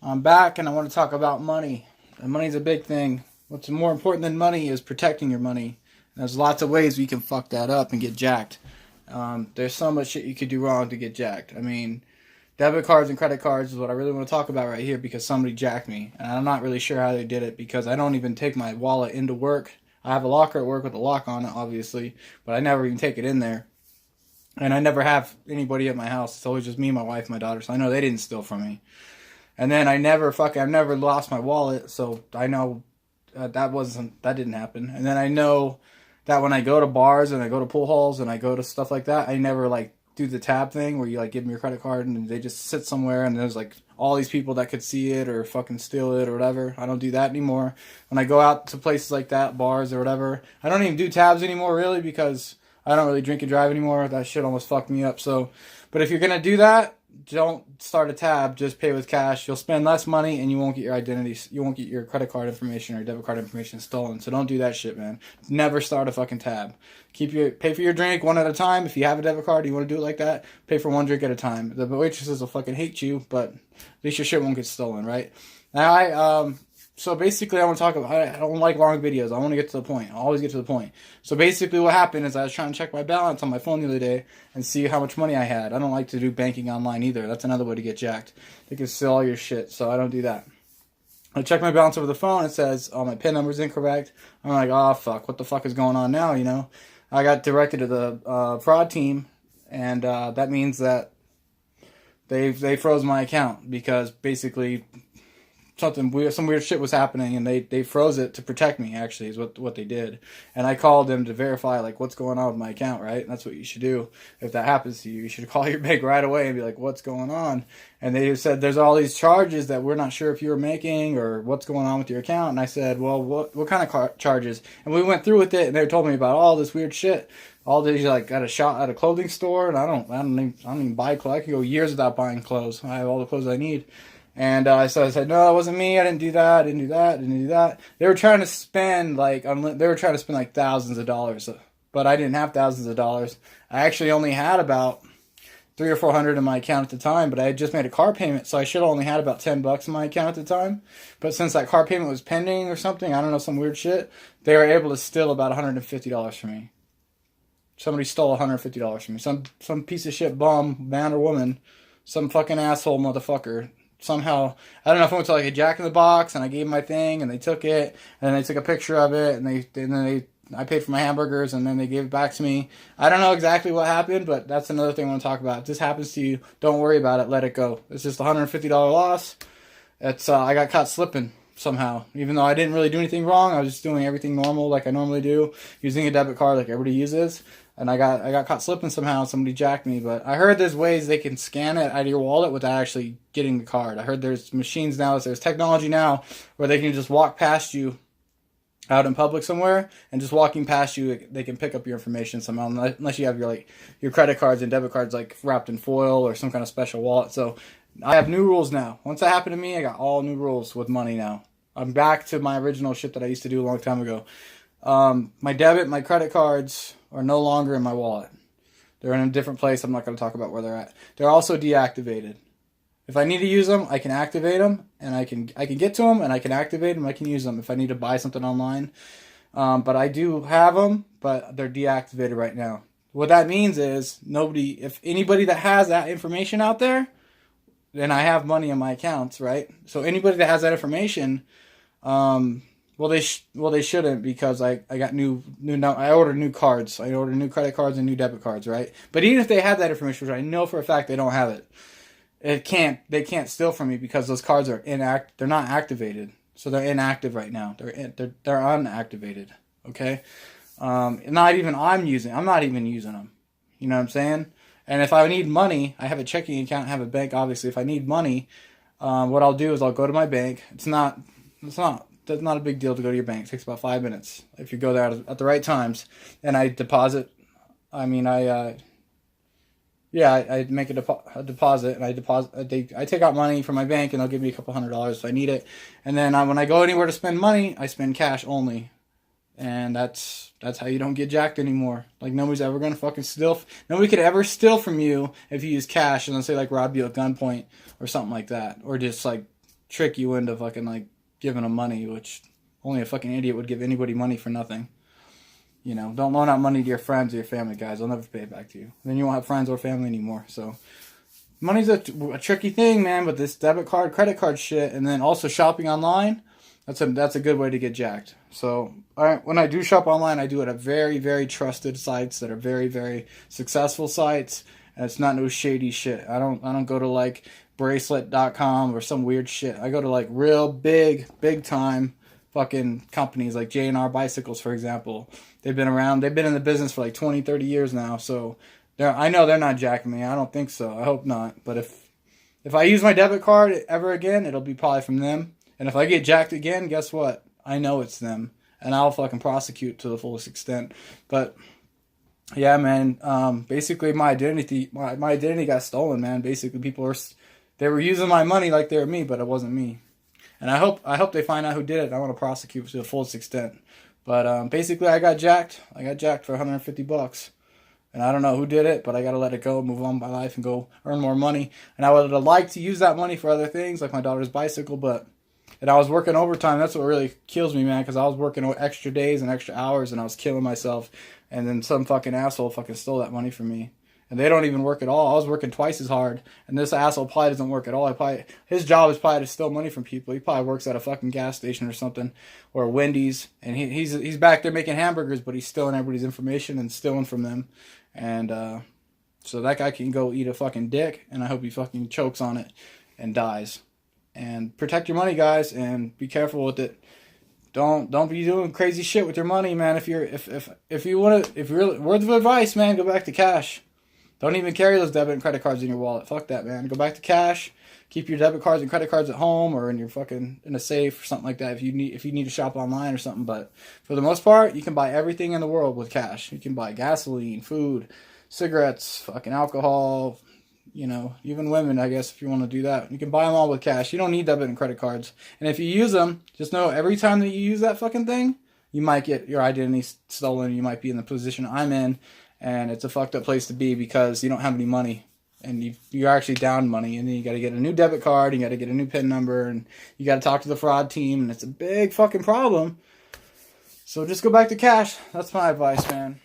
I'm back and I want to talk about money. And money's a big thing. What's more important than money is protecting your money. And there's lots of ways we can fuck that up and get jacked. There's so much shit you could do wrong to get jacked. I mean, debit cards and credit cards is what I really want to talk about right here because somebody jacked me. And I'm not really sure how they did it because I don't even take my wallet into work. I have a locker at work with a lock on it, obviously, but I never even take it in there. And I never have anybody at my house. It's always just me, my wife, my daughter. So I know they didn't steal from me. And then I've never lost my wallet, so I know that didn't happen. And then I know that when I go to bars and I go to pool halls and I go to stuff like that, I never do the tab thing where you give them your credit card and they just sit somewhere and there's all these people that could see it or fucking steal it or whatever. I don't do that anymore. When I go out to places like that, bars or whatever, I don't even do tabs anymore really because I don't really drink and drive anymore. That shit almost fucked me up. So, but if you're gonna do that, don't start a tab, just pay with cash. You'll spend less money and you won't get your identity, you won't get your credit card information or debit card information stolen. So don't do that shit, man. Never start a fucking tab. Pay for your drink one at a time. If you have a debit card, you want to do it like that, pay for one drink at a time. The waitresses will fucking hate you, but at least your shit won't get stolen, right? Now so basically I want to talk about, I don't like long videos. I want to get to the point. I always get to the point. So basically what happened is I was trying to check my balance on my phone the other day and see how much money I had. I don't like to do banking online either. That's another way to get jacked. They can steal all your shit, so I don't do that. I check my balance over the phone. It says, oh, my PIN number is incorrect. I'm like, oh, fuck. What the fuck is going on now, you know? I got directed to the fraud team, and that means that they froze my account because basically some weird shit was happening, and they froze it to protect me. Actually, is what they did. And I called them to verify what's going on with my account. Right, and that's what you should do if that happens to you. You should call your bank right away and be like, "What's going on?" And they said, "There's all these charges that we're not sure if you were making or what's going on with your account." And I said, "Well, what kind of charges?" And we went through with it, and they told me about all this weird shit. All these at a shop at a clothing store, and I don't even buy clothes. I can go years without buying clothes. I have all the clothes I need. And so I said, no, it wasn't me. I didn't do that. I didn't do that. I didn't do that. They were trying to spend thousands of dollars, but I didn't have thousands of dollars. I actually only had about $300 or $400 in my account at the time, but I had just made a car payment, so I should have only had about $10 in my account at the time. But since that car payment was pending or something, I don't know, some weird shit, they were able to steal about $150 from me. Somebody stole $150 from me. Some piece of shit bum, man or woman, some fucking asshole motherfucker. Somehow, I don't know if I went to a Jack in the Box and I gave them my thing and they took it and they took a picture of it and I paid for my hamburgers and then they gave it back to me. I don't know exactly what happened, but that's another thing I want to talk about. If this happens to you, don't worry about it. Let it go. It's just a $150 loss. I got caught slipping somehow. Even though I didn't really do anything wrong, I was just doing everything normal like I normally do, using a debit card like everybody uses. And I got caught slipping somehow. Somebody jacked me. But I heard there's ways they can scan it out of your wallet without actually getting the card. I heard there's machines now, there's technology now where they can just walk past you out in public somewhere, and just walking past you, they can pick up your information somehow, unless you have your credit cards and debit cards wrapped in foil or some kind of special wallet. So I have new rules now. Once that happened to me, I got all new rules with money now. I'm back to my original shit that I used to do a long time ago. My debit, my credit cards are no longer in my wallet. They're in a different place. I'm not going to talk about where they're at. They're also deactivated. If I need to use them, I can activate them, and I can get to them, and I can activate them. I can use them if I need to buy something online. But I do have them, but they're deactivated right now. What that means is if anybody that has that information out there, then I have money in my accounts, right? So anybody that has that information, well, they shouldn't, because I got I ordered new cards. I ordered new credit cards and new debit cards, right? But even if they had that information, which I know for a fact they don't have it, they can't steal from me because those cards are they're not activated. So they're inactive right now. They're unactivated, okay? I'm not even using them. You know what I'm saying? And if I need money, I have a checking account, I have a bank, obviously. If I need money, what I'll do is I'll go to my bank. That's not a big deal to go to your bank. It takes about 5 minutes if you go there at the right times. And I deposit. I make a deposit, and I take out money from my bank, and they'll give me a couple $100s if I need it. And then when I go anywhere to spend money, I spend cash only. And that's how you don't get jacked anymore. Nobody's ever gonna fucking steal. Nobody could ever steal from you if you use cash and let's say rob you at gunpoint or something like that, or just trick you into fucking like giving them money, which only a fucking idiot would give anybody money for nothing. You know, don't loan out money to your friends or your family, guys. They'll never pay it back to you. Then you won't have friends or family anymore. So money's a tricky thing, man. But this debit card, credit card shit, and then also shopping online, that's a good way to get jacked. So when I do shop online, I do it at very, very trusted sites that are very, very successful sites, and it's not no shady shit. I don't go to like bracelet.com or some weird shit. I go to like real big time fucking companies like J&R Bicycles, for example. They've been around. They've been in the business for like 20, 30 years now. So I know they're not jacking me. I don't think so. I hope not. But if I use my debit card ever again, it'll be probably from them. And if I get jacked again, guess what? I know it's them. And I'll fucking prosecute to the fullest extent. But yeah, man. Basically, my identity got stolen, man. Basically, they were using my money like they were me, but it wasn't me. And I hope they find out who did it. I want to prosecute to the fullest extent. But basically, I got jacked. I got jacked for $150. And I don't know who did it, but I got to let it go, move on with my life, and go earn more money. And I would have liked to use that money for other things, like my daughter's bicycle, and I was working overtime. That's what really kills me, man, because I was working extra days and extra hours, and I was killing myself. And then some fucking asshole fucking stole that money from me. And they don't even work at all. I was working twice as hard, and this asshole probably doesn't work at all. His job is probably to steal money from people. He probably works at a fucking gas station or something, or a Wendy's, and he's back there making hamburgers, but he's stealing everybody's information and stealing from them. And so that guy can go eat a fucking dick, and I hope he fucking chokes on it and dies. And protect your money, guys, and be careful with it. Don't be doing crazy shit with your money, man. If you're words of advice, man, go back to cash. Don't even carry those debit and credit cards in your wallet. Fuck that, man. Go back to cash. Keep your debit cards and credit cards at home or in a safe or something like that if you need to shop online or something. But for the most part, you can buy everything in the world with cash. You can buy gasoline, food, cigarettes, fucking alcohol, even women, I guess, if you want to do that. You can buy them all with cash. You don't need debit and credit cards. And if you use them, just know every time that you use that fucking thing, you might get your identity stolen. You might be in the position I'm in. And it's a fucked up place to be because you don't have any money. And you're actually down money. And then you got to get a new debit card. You got to get a new PIN number. And you got to talk to the fraud team. And it's a big fucking problem. So just go back to cash. That's my advice, man.